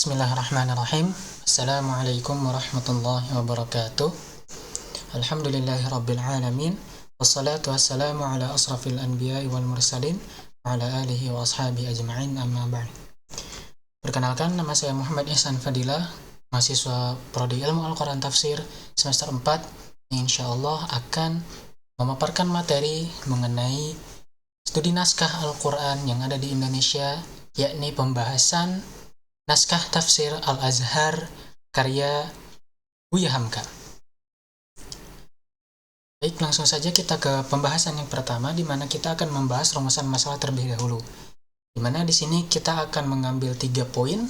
Bismillahirrahmanirrahim. Assalamualaikum warahmatullahi wabarakatuh. Alhamdulillahirabbil alamin. Wassalatu wassalamu ala asrafil anbiya'i wal mursalin wa ala alihi wa ashabihi ajma'in, amma ba'd. Perkenalkan, nama saya Muhammad Ihsan Fadilah, mahasiswa Prodi Ilmu Al-Quran Tafsir semester 4, yang insyaallah akan memaparkan materi mengenai studi naskah Al-Quran yang ada di Indonesia, yakni pembahasan naskah tafsir Al-Azhar karya Buya Hamka. Baik, langsung saja kita ke pembahasan yang pertama, di mana kita akan membahas rumusan masalah terlebih dahulu. Di mana di sini kita akan mengambil 3 poin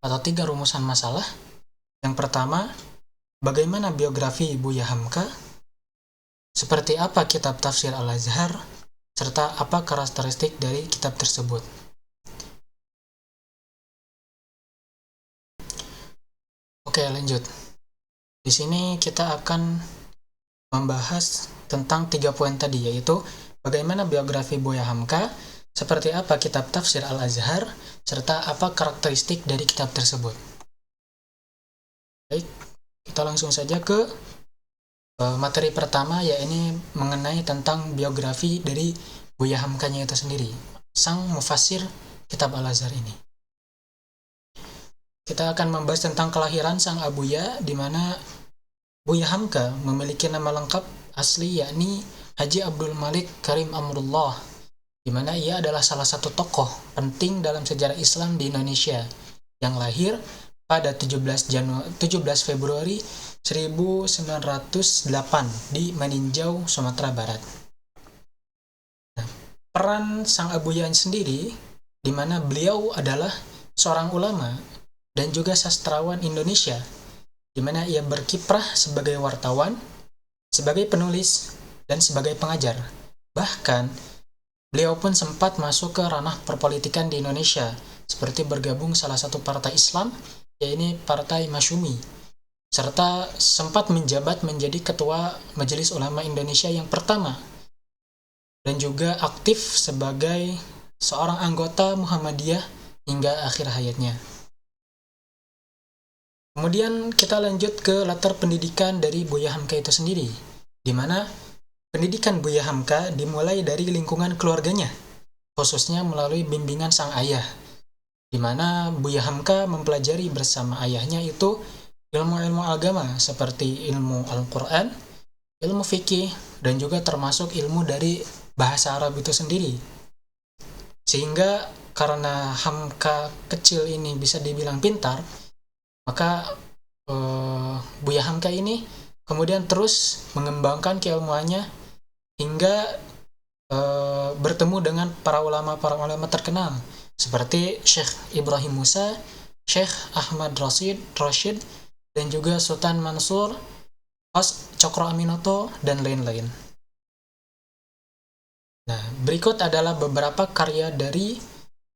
atau 3 rumusan masalah. Yang pertama, bagaimana biografi Buya Hamka, seperti apa kitab tafsir Al-Azhar, serta apa karakteristik dari kitab tersebut. Oke, lanjut. Di sini kita akan membahas tentang 3 poin tadi, yaitu bagaimana biografi Buya Hamka, seperti apa kitab tafsir Al-Azhar, serta apa karakteristik dari kitab tersebut. Baik, kita langsung saja ke materi pertama, yaitu mengenai tentang biografi dari Buya Hamkanya itu sendiri, sang mufassir kitab Al-Azhar ini. Kita akan membahas tentang kelahiran sang Abuya, di mana Buya Hamka memiliki nama lengkap asli yakni Haji Abdul Malik Karim Amrullah, di mana ia adalah salah satu tokoh penting dalam sejarah Islam di Indonesia yang lahir pada 17 Februari 1908 di Maninjau, Sumatera Barat. Nah, peran sang Abuya sendiri, di mana beliau adalah seorang ulama dan juga sastrawan Indonesia, di mana ia berkiprah sebagai wartawan, sebagai penulis, dan sebagai pengajar. Bahkan, beliau pun sempat masuk ke ranah perpolitikan di Indonesia, seperti bergabung salah satu partai Islam, yaitu Partai Masyumi, serta sempat menjabat menjadi Ketua Majelis Ulama Indonesia yang pertama, dan juga aktif sebagai seorang anggota Muhammadiyah hingga akhir hayatnya. Kemudian kita lanjut ke latar pendidikan dari Buya Hamka itu sendiri, di mana pendidikan Buya Hamka dimulai dari lingkungan keluarganya, khususnya melalui bimbingan sang ayah, di mana Buya Hamka mempelajari bersama ayahnya itu ilmu-ilmu agama seperti ilmu Al-Quran, ilmu fikih, dan juga termasuk ilmu dari bahasa Arab itu sendiri. Sehingga karena Hamka kecil ini bisa dibilang pintar, maka Buya Hamka ini kemudian terus mengembangkan keilmuannya hingga bertemu dengan para ulama terkenal seperti Syekh Ibrahim Musa, Syekh Ahmad Rashid, dan juga Sultan Mansur, Cokro Aminoto, dan lain-lain. Nah, berikut adalah beberapa karya dari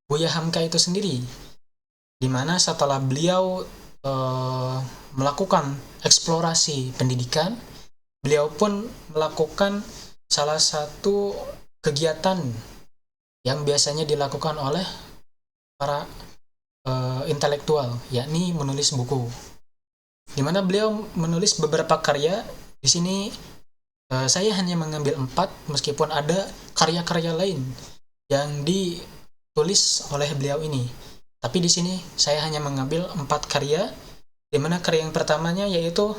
Buya Hamka itu sendiri, di mana setelah beliau melakukan eksplorasi pendidikan, beliau pun melakukan salah satu kegiatan yang biasanya dilakukan oleh para intelektual, yakni menulis buku, di mana beliau menulis beberapa karya. Di sini saya hanya mengambil 4, meskipun ada karya-karya lain yang ditulis oleh beliau ini. Tapi di sini saya hanya mengambil 4 karya, di mana karya yang pertamanya yaitu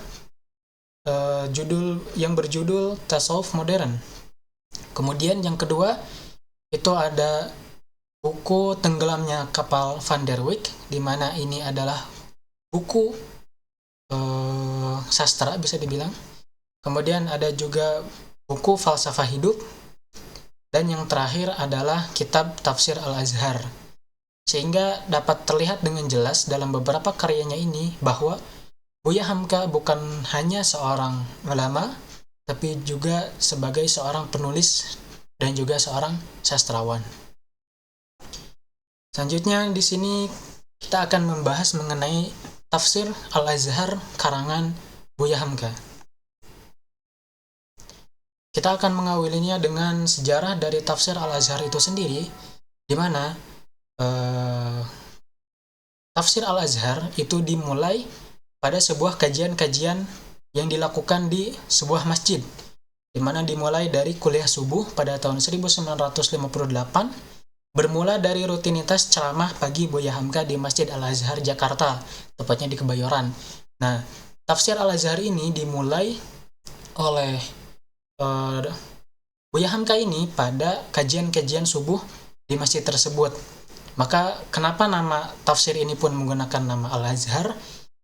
yang berjudul Tasawuf Modern. Kemudian yang kedua itu ada buku Tenggelamnya Kapal Van der Wijk, di mana ini adalah buku sastra bisa dibilang. Kemudian ada juga buku Falsafah Hidup, dan yang terakhir adalah kitab Tafsir Al-Azhar. Sehingga dapat terlihat dengan jelas dalam beberapa karyanya ini bahwa Buya Hamka bukan hanya seorang ulama, tapi juga sebagai seorang penulis dan juga seorang sastrawan. Selanjutnya di sini kita akan membahas mengenai Tafsir Al-Azhar karangan Buya Hamka. Kita akan mengawalinya dengan sejarah dari Tafsir Al-Azhar itu sendiri, di mana Tafsir Al-Azhar itu dimulai pada sebuah kajian-kajian yang dilakukan di sebuah masjid, di mana dimulai dari kuliah subuh pada tahun 1958, bermula dari rutinitas ceramah pagi Buya Hamka di Masjid Al-Azhar, Jakarta, tepatnya di Kebayoran. Nah, tafsir Al-Azhar ini dimulai oleh Buya Hamka ini pada kajian-kajian subuh di masjid tersebut. Maka kenapa nama tafsir ini pun menggunakan nama Al-Azhar?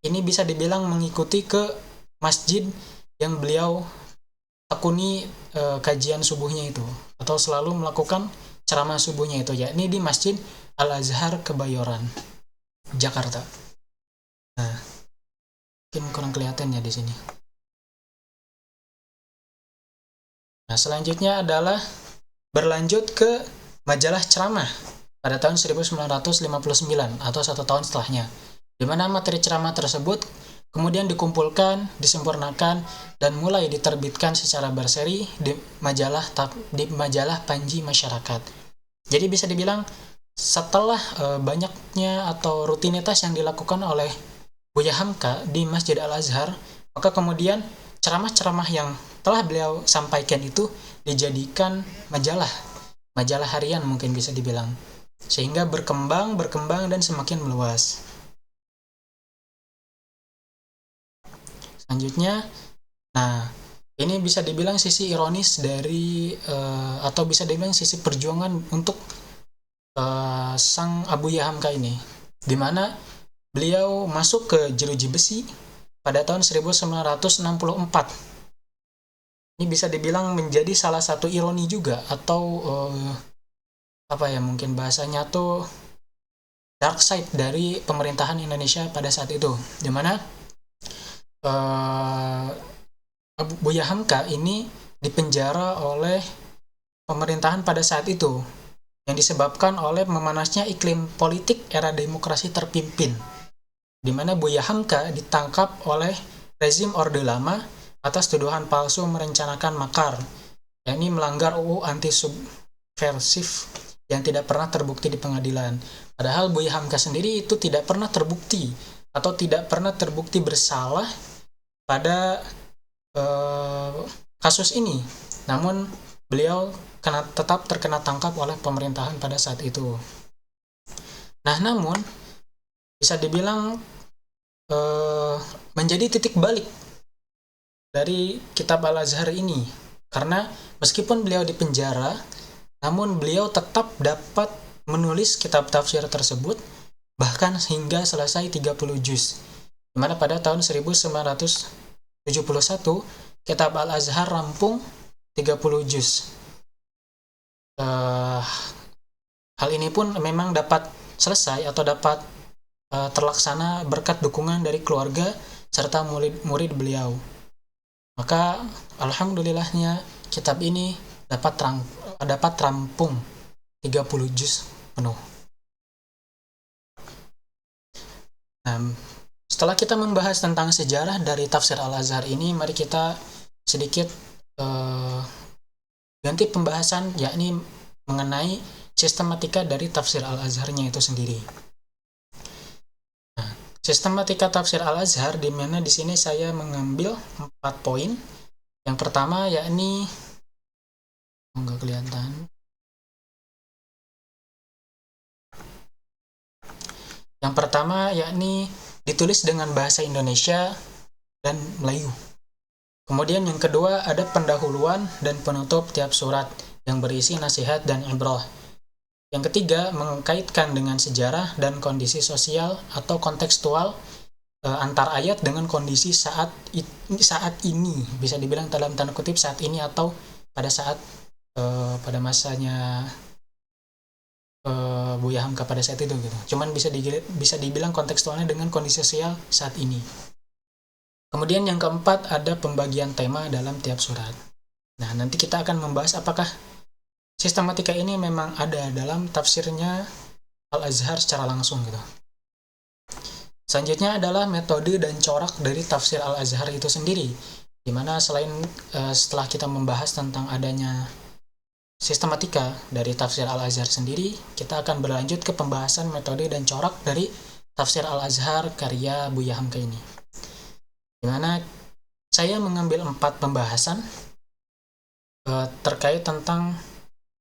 Ini bisa dibilang mengikuti ke masjid yang beliau tekuni kajian subuhnya itu, atau selalu melakukan ceramah subuhnya itu, yakni di Masjid Al-Azhar Kebayoran, Jakarta. Nah, mungkin kurang kelihatan ya di sini. Nah, selanjutnya adalah berlanjut ke majalah ceramah pada tahun 1959 atau 1 tahun setelahnya, di mana materi ceramah tersebut kemudian dikumpulkan, disempurnakan, dan mulai diterbitkan secara berseri di majalah Panji Masyarakat. Jadi bisa dibilang setelah banyaknya atau rutinitas yang dilakukan oleh Buya Hamka di Masjid Al-Azhar, maka kemudian ceramah-ceramah yang telah beliau sampaikan itu dijadikan majalah harian mungkin bisa dibilang, sehingga berkembang dan semakin meluas. Selanjutnya, nah ini bisa dibilang sisi ironis dari atau bisa dibilang sisi perjuangan untuk sang Abuya Hamka ini, di mana beliau masuk ke jeruji besi pada tahun 1964. Ini bisa dibilang menjadi salah satu ironi juga, atau mungkin bahasanya tuh dark side dari pemerintahan Indonesia pada saat itu, di mana Buya Hamka ini dipenjara oleh pemerintahan pada saat itu, yang disebabkan oleh memanasnya iklim politik era demokrasi terpimpin, di mana Buya Hamka ditangkap oleh rezim Orde Lama atas tuduhan palsu merencanakan makar, yakni melanggar UU anti subversif yang tidak pernah terbukti di pengadilan. Padahal Buya Hamka sendiri itu tidak pernah terbukti atau tidak pernah terbukti bersalah pada kasus ini. Namun beliau tetap terkena tangkap oleh pemerintahan pada saat itu. Nah, namun bisa dibilang menjadi titik balik dari kitab Al-Azhar ini, karena meskipun beliau dipenjara, namun beliau tetap dapat menulis kitab tafsir tersebut bahkan hingga selesai 30 juz, di mana pada tahun 1971 kitab Al-Azhar rampung 30 juz. Hal ini pun memang dapat selesai atau dapat terlaksana berkat dukungan dari keluarga serta murid-murid beliau. Maka alhamdulillahnya kitab ini dapat rampung 30 juz penuh. Nah, setelah kita membahas tentang sejarah dari tafsir Al-Azhar ini, mari kita sedikit ganti pembahasan, yakni mengenai sistematika dari tafsir Al-Azharnya itu sendiri. Nah, sistematika tafsir Al-Azhar, di mana di sini saya mengambil 4 poin. Yang pertama yakni enggak kelihatan. Yang pertama yakni ditulis dengan bahasa Indonesia dan Melayu. Kemudian yang kedua ada pendahuluan dan penutup tiap surat yang berisi nasihat dan ibrah. Yang ketiga mengkaitkan dengan sejarah dan kondisi sosial atau kontekstual antar ayat dengan kondisi saat ini, bisa dibilang dalam tanda kutip saat ini atau pada saat pada masanya Buya Hamka pada saat itu gitu. Cuman bisa dibilang kontekstualnya dengan kondisi sosial saat ini. Kemudian yang keempat ada pembagian tema dalam tiap surat. Nah, nanti kita akan membahas apakah sistematika ini memang ada dalam tafsirnya Al-Azhar secara langsung gitu. Selanjutnya adalah metode dan corak dari tafsir Al-Azhar itu sendiri, di mana selain setelah kita membahas tentang adanya sistematika dari tafsir Al-Azhar sendiri, kita akan berlanjut ke pembahasan metode dan corak dari Tafsir Al-Azhar karya Buya Hamka ini, di mana saya mengambil 4 pembahasan terkait tentang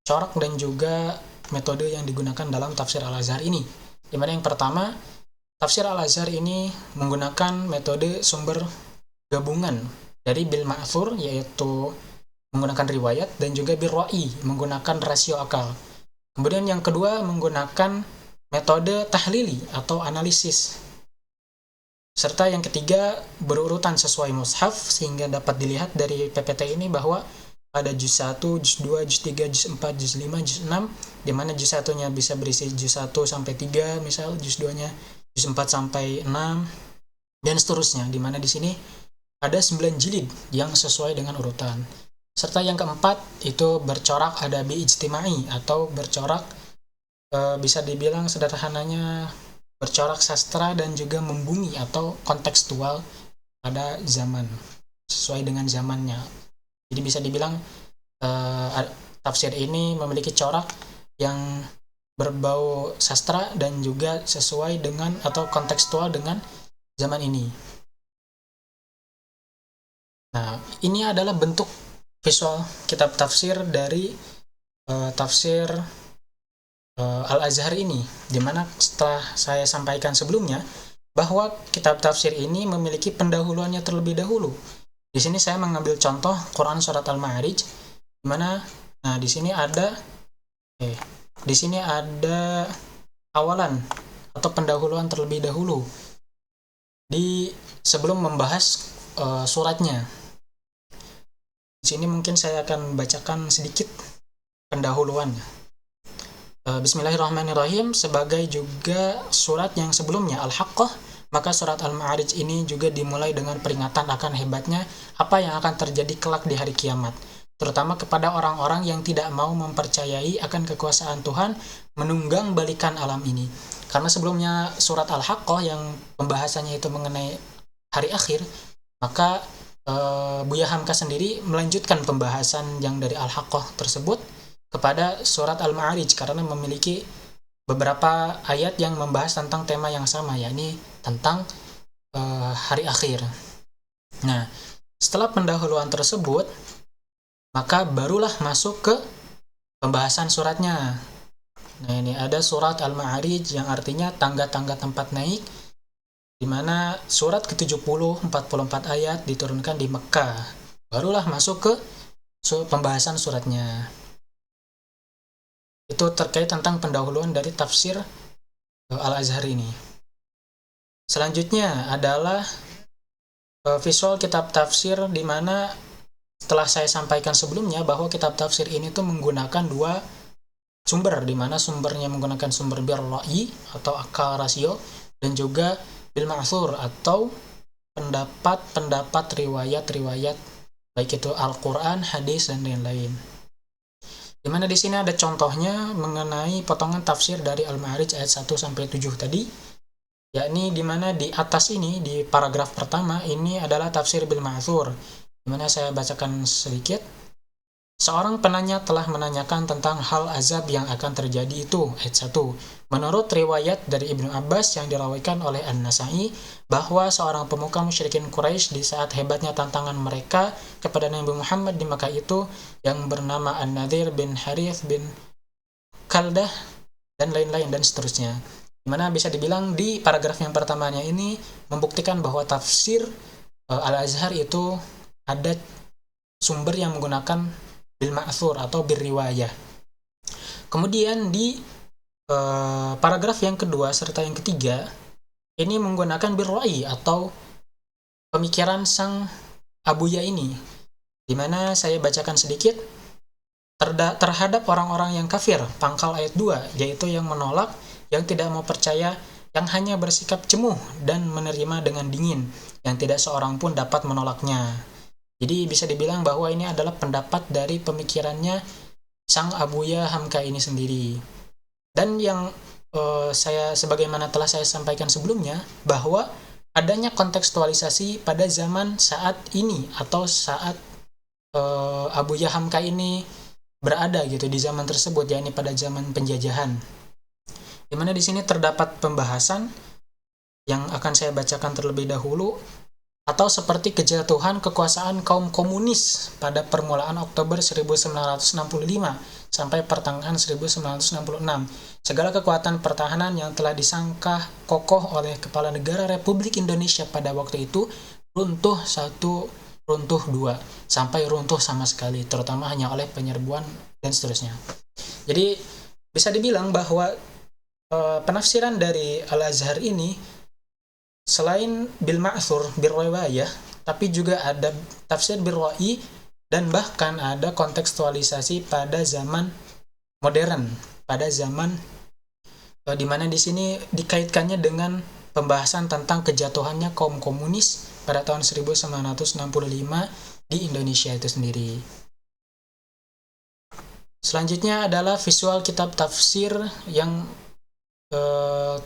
corak dan juga metode yang digunakan dalam tafsir Al-Azhar ini. Di mana yang pertama, tafsir Al-Azhar ini menggunakan metode sumber gabungan dari bil ma'thur, yaitu menggunakan riwayat, dan juga bil ra'i, menggunakan rasio akal. Kemudian yang kedua menggunakan metode tahlili atau analisis. Serta yang ketiga berurutan sesuai mushaf, sehingga dapat dilihat dari PPT ini bahwa pada juz 1, juz 2, juz 3, juz 4, juz 5, juz 6, di mana juz 1-nya bisa berisi juz 1 sampai 3, misal juz 2-nya juz 4 sampai 6, dan seterusnya, di mana di sini ada 9 jilid yang sesuai dengan urutan. Serta yang keempat itu bercorak adabi ijtimai atau bercorak bisa dibilang sederhananya bercorak sastra dan juga membumi atau kontekstual pada zaman, sesuai dengan zamannya. Jadi bisa dibilang tafsir ini memiliki corak yang berbau sastra dan juga sesuai dengan atau kontekstual dengan zaman ini. Nah, ini adalah bentuk visual kitab tafsir dari tafsir Al-Azhar ini, dimana setelah saya sampaikan sebelumnya bahwa kitab tafsir ini memiliki pendahuluannya terlebih dahulu. Di sini saya mengambil contoh Quran surat Al-Ma'arij, dimana di sini ada awalan atau pendahuluan terlebih dahulu di sebelum membahas suratnya. Di sini mungkin saya akan bacakan sedikit pendahuluannya. Bismillahirrahmanirrahim. Sebagai juga surat yang sebelumnya Al-Haqqah, maka surat Al-Ma'arij ini juga dimulai dengan peringatan akan hebatnya apa yang akan terjadi kelak di hari kiamat, terutama kepada orang-orang yang tidak mau mempercayai akan kekuasaan Tuhan menunggang balikan alam ini. Karena sebelumnya surat Al-Haqqah yang pembahasannya itu mengenai hari akhir, maka Buya Hamka sendiri melanjutkan pembahasan yang dari Al-Haqqah tersebut kepada surat Al-Ma'arij karena memiliki beberapa ayat yang membahas tentang tema yang sama, yakni tentang hari akhir. Nah, setelah pendahuluan tersebut, maka barulah masuk ke pembahasan suratnya. Nah, ini ada surat Al-Ma'arij yang artinya tangga-tangga tempat naik, di mana surat ke-70 44 ayat diturunkan di Mekkah. Barulah masuk ke pembahasan suratnya. Itu terkait tentang pendahuluan dari tafsir Al-Azhar ini. Selanjutnya adalah visual kitab tafsir, di mana setelah saya sampaikan sebelumnya bahwa kitab tafsir ini tuh menggunakan 2 sumber, di mana sumbernya menggunakan sumber bil ra'i atau akal rasio, dan juga bil ma'thur atau pendapat riwayat-riwayat baik itu Al-Qur'an, hadis, dan lain-lain. Di mana di sini ada contohnya mengenai potongan tafsir dari Al-Ma'arij ayat 1 sampai 7 tadi, yakni di mana di atas ini di paragraf pertama ini adalah tafsir bil ma'thur, di mana saya bacakan sedikit. Seorang penanya telah menanyakan tentang hal azab yang akan terjadi itu, ayat 1. Menurut riwayat dari Ibnu Abbas yang dirawikan oleh An-Nasa'i, bahwa seorang pemuka musyrikin Quraisy di saat hebatnya tantangan mereka kepada Nabi Muhammad di Makkah itu, yang bernama An-Nadhir bin Harith bin Kaldah, dan lain-lain dan seterusnya. Dimana bisa dibilang di paragraf yang pertamanya ini membuktikan bahwa tafsir Al-Azhar itu ada sumber yang menggunakan bil ma'thur atau bil riwayah. Kemudian di paragraf yang kedua serta yang ketiga ini menggunakan bil ra'i atau pemikiran sang Abuya ini, dimana saya bacakan sedikit terhadap orang-orang yang kafir, pangkal ayat 2, yaitu yang menolak, yang tidak mau percaya, yang hanya bersikap cemuh dan menerima dengan dingin, yang tidak seorang pun dapat menolaknya. Jadi bisa dibilang bahwa ini adalah pendapat dari pemikirannya sang Abuya Hamka ini sendiri. Dan yang saya sebagaimana telah saya sampaikan sebelumnya, bahwa adanya kontekstualisasi pada zaman saat ini atau saat Abuya Hamka ini berada gitu di zaman tersebut, yakni pada zaman penjajahan. Di mana di sini terdapat pembahasan yang akan saya bacakan terlebih dahulu, atau seperti kejatuhan kekuasaan kaum komunis pada permulaan Oktober 1965 sampai pertengahan 1966. Segala kekuatan pertahanan yang telah disangka kokoh oleh Kepala Negara Republik Indonesia pada waktu itu runtuh satu, runtuh dua, sampai runtuh sama sekali, terutama hanya oleh penyerbuan dan seterusnya. Jadi bisa dibilang bahwa penafsiran dari Al-Azhar ini selain bil ma'thur, bil riwayah, tapi juga ada tafsir bil ra'i, dan bahkan ada kontekstualisasi pada zaman modern, pada zaman di mana di sini dikaitkannya dengan pembahasan tentang kejatuhannya kaum komunis pada tahun 1965 di Indonesia itu sendiri. Selanjutnya adalah visual kitab tafsir yang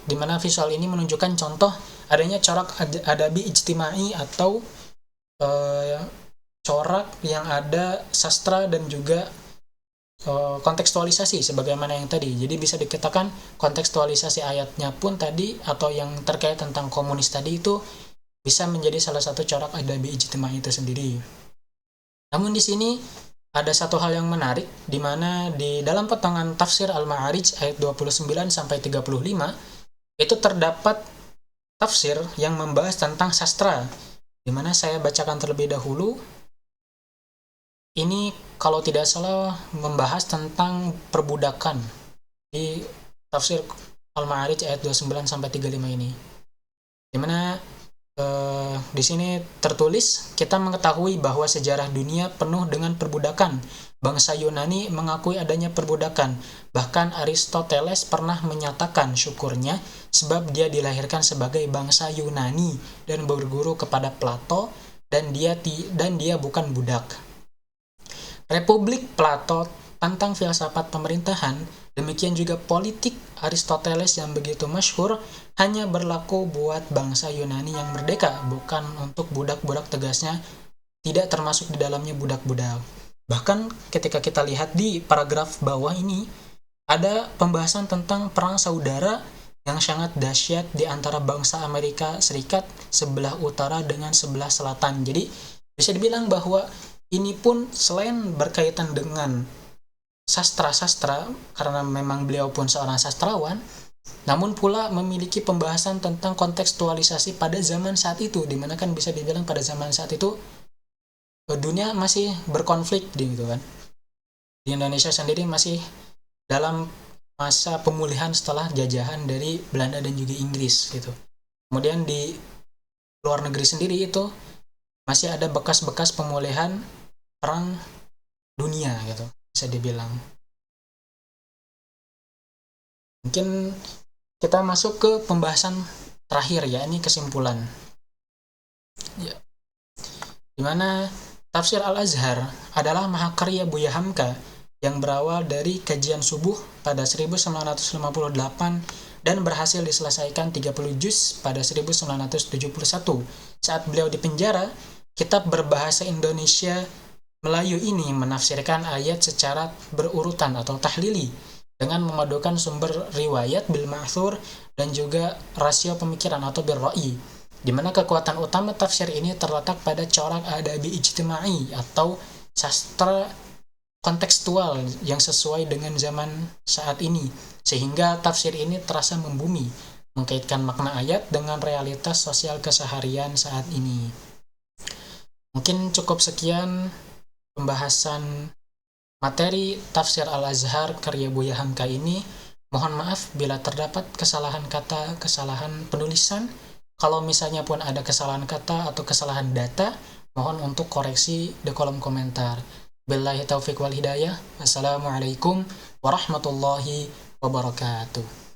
di mana visual ini menunjukkan contoh adanya corak adabi ijtimai atau corak yang ada sastra dan juga kontekstualisasi sebagaimana yang tadi. Jadi bisa dikatakan kontekstualisasi ayatnya pun tadi atau yang terkait tentang komunis tadi itu bisa menjadi salah satu corak adabi ijtimai itu sendiri. Namun di sini ada satu hal yang menarik, di mana di dalam potongan tafsir Al-Ma'arij ayat 29 sampai 35 itu terdapat tafsir yang membahas tentang sastra, di mana saya bacakan terlebih dahulu. Ini kalau tidak salah membahas tentang perbudakan di tafsir Al-Ma'arij ayat 29 sampai 35 ini. Di mana di sini tertulis, kita mengetahui bahwa sejarah dunia penuh dengan perbudakan. Bangsa Yunani mengakui adanya perbudakan. Bahkan Aristoteles pernah menyatakan syukurnya sebab dia dilahirkan sebagai bangsa Yunani dan berguru kepada Plato, dan dia bukan budak. Republik Plato tentang filsafat pemerintahan, demikian juga politik Aristoteles yang begitu masyhur, hanya berlaku buat bangsa Yunani yang merdeka, bukan untuk budak-budak, tegasnya tidak termasuk di dalamnya budak-budak. Bahkan ketika kita lihat di paragraf bawah ini, ada pembahasan tentang perang saudara yang sangat dahsyat di antara bangsa Amerika Serikat sebelah utara dengan sebelah selatan. Jadi bisa dibilang bahwa ini pun selain berkaitan dengan sastra-sastra, karena memang beliau pun seorang sastrawan, namun pula memiliki pembahasan tentang kontekstualisasi pada zaman saat itu, dimana kan bisa dibilang pada zaman saat itu dunia masih berkonflik gitu kan. Di Indonesia sendiri masih dalam masa pemulihan setelah jajahan dari Belanda dan juga Inggris gitu. Kemudian di luar negeri sendiri itu masih ada bekas-bekas pemulihan perang dunia gitu, bisa dibilang. Mungkin kita masuk ke pembahasan terakhir ya, ini kesimpulan. Ya. Dimana tafsir Al-Azhar adalah mahakarya Buya Hamka yang berawal dari kajian subuh pada 1958 dan berhasil diselesaikan 30 juz pada 1971. Saat beliau di penjara, kitab berbahasa Indonesia Melayu ini menafsirkan ayat secara berurutan atau tahlili dengan memadukan sumber riwayat bil ma'thur dan juga rasio pemikiran atau bil ra'i, di mana kekuatan utama tafsir ini terletak pada corak adabi ijtimai atau sastra kontekstual yang sesuai dengan zaman saat ini, sehingga tafsir ini terasa membumi, mengkaitkan makna ayat dengan realitas sosial keseharian saat ini. Mungkin cukup sekian pembahasan materi tafsir Al-Azhar karya Buya Hamka ini. Mohon maaf bila terdapat kesalahan kata, kesalahan penulisan. Kalau misalnya pun ada kesalahan kata atau kesalahan data, mohon untuk koreksi di kolom komentar. Billahi taufiq wal hidayah. Wassalamualaikum warahmatullahi wabarakatuh.